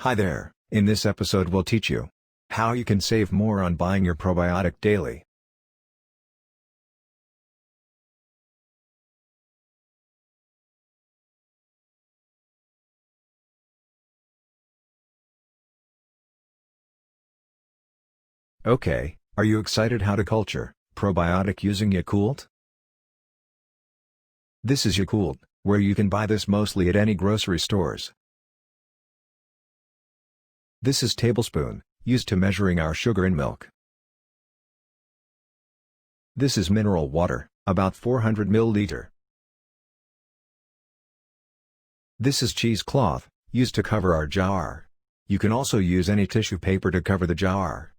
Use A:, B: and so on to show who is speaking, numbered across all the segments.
A: Hi there, in this episode we'll teach you how you can save more on buying your probiotic daily. Okay, are you excited how to culture probiotic using Yakult? This is Yakult, where you can buy this mostly at any grocery stores. This is tablespoon, used to measuring our sugar in milk. This is mineral water, about 400 ml. This is cheesecloth, used to cover our jar. You can also use any tissue paper to cover the jar.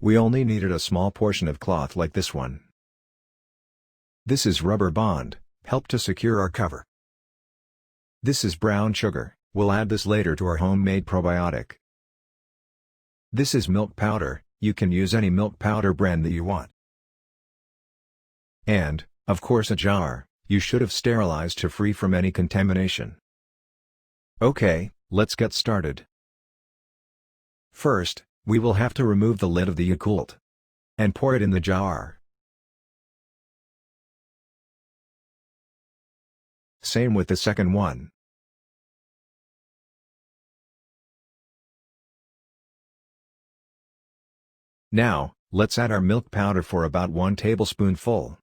A: We only needed a small portion of cloth like this one. This is rubber band, help to secure our cover. This is brown sugar, we'll add this later to our homemade probiotic. This is milk powder, you can use any milk powder brand that you want. And, of course, a jar, you should have sterilized to free from any contamination. Okay, let's get started. First, we will have to remove the lid of the Yakult and pour it in the jar. Same with the second one. Now, let's add our milk powder for about 1 tablespoonful.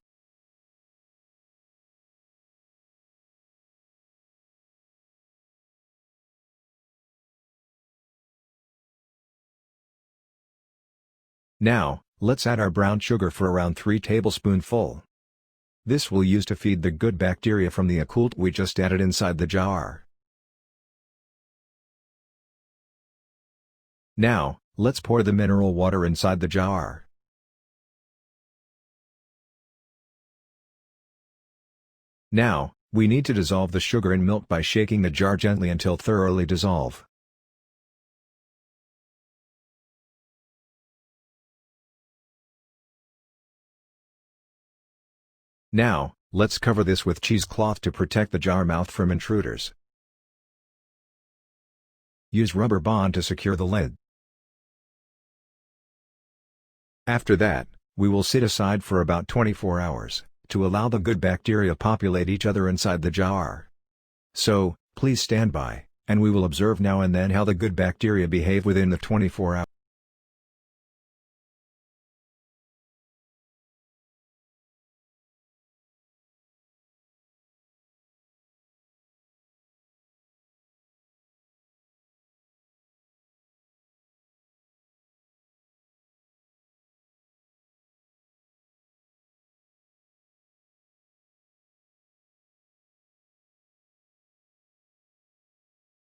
A: Now, let's add our brown sugar for around 3 tablespoonful. This we'll use to feed the good bacteria from the Yakult we just added inside the jar. Now, let's pour the mineral water inside the jar. Now, we need to dissolve the sugar in milk by shaking the jar gently until thoroughly dissolve. Now, let's cover this with cheesecloth to protect the jar mouth from intruders. Use rubber band to secure the lid. After that, we will sit aside for about 24 hours, to allow the good bacteria populate each other inside the jar. So, please stand by, and we will observe now and then how the good bacteria behave within the 24 hours.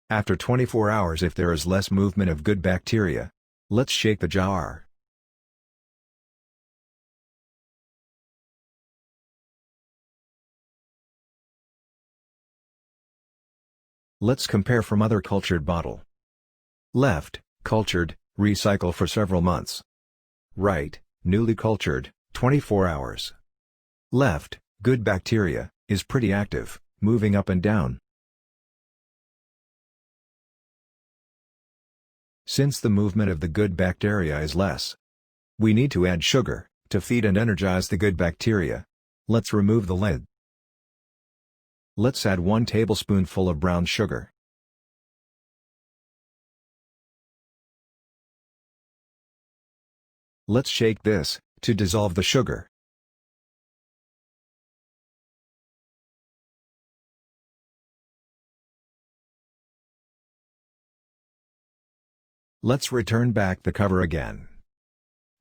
A: After 24 hours, if there is less movement of good bacteria, let's shake the jar. Let's compare from other cultured bottle. Left, cultured, recycle for several months. Right, newly cultured, 24 hours. Left, good bacteria, is pretty active, moving up and down. Since the movement of the good bacteria is less, we need to add sugar, to feed and energize the good bacteria. Let's remove the lid. Let's add 1 tablespoonful of brown sugar. Let's shake this, to dissolve the sugar. Let's return back the cover again.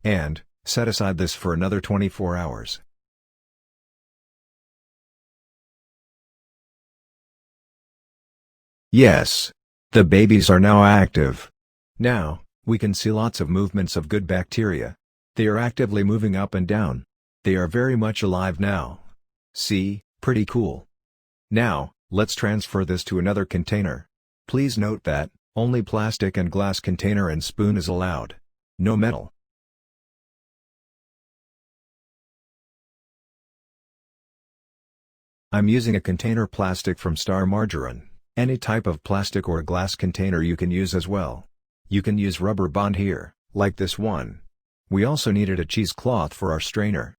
A: And, set aside this for another 24 hours. Yes, the babies are now active. Now, we can see lots of movements of good bacteria. They are actively moving up and down. They are very much alive now. See, pretty cool. Now, let's transfer this to another container. Please note that, only plastic and glass container and spoon is allowed. No metal. I'm using a container plastic from Star Margarine. Any type of plastic or glass container you can use as well. You can use rubber bond here, like this one. We also needed a cheesecloth for our strainer.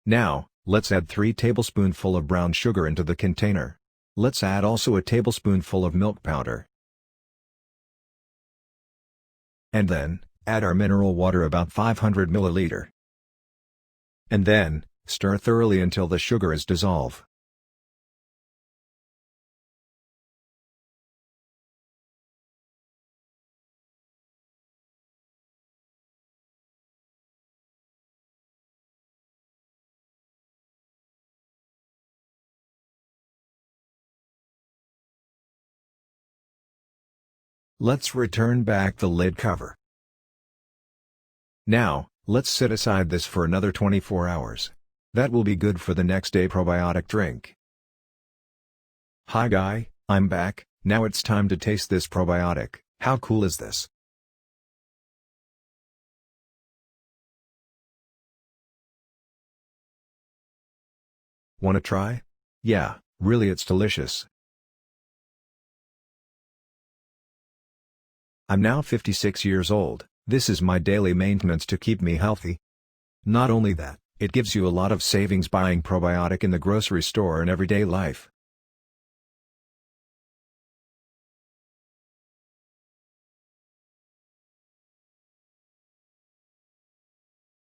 A: Now, let's add 3 tablespoonful of brown sugar into the container. Let's add also a tablespoonful of milk powder. And then, add our mineral water about 500 ml. And then, stir thoroughly until the sugar is dissolved. Let's return back the lid cover. Now, let's set aside this for another 24 hours. That will be good for the next day probiotic drink. Hi guy, I'm back. Now it's time to taste this probiotic. How cool is this? Wanna try? Yeah, really it's delicious. I'm now 56 years old. This is my daily maintenance to keep me healthy. Not only that, it gives you a lot of savings buying probiotic in the grocery store and everyday life.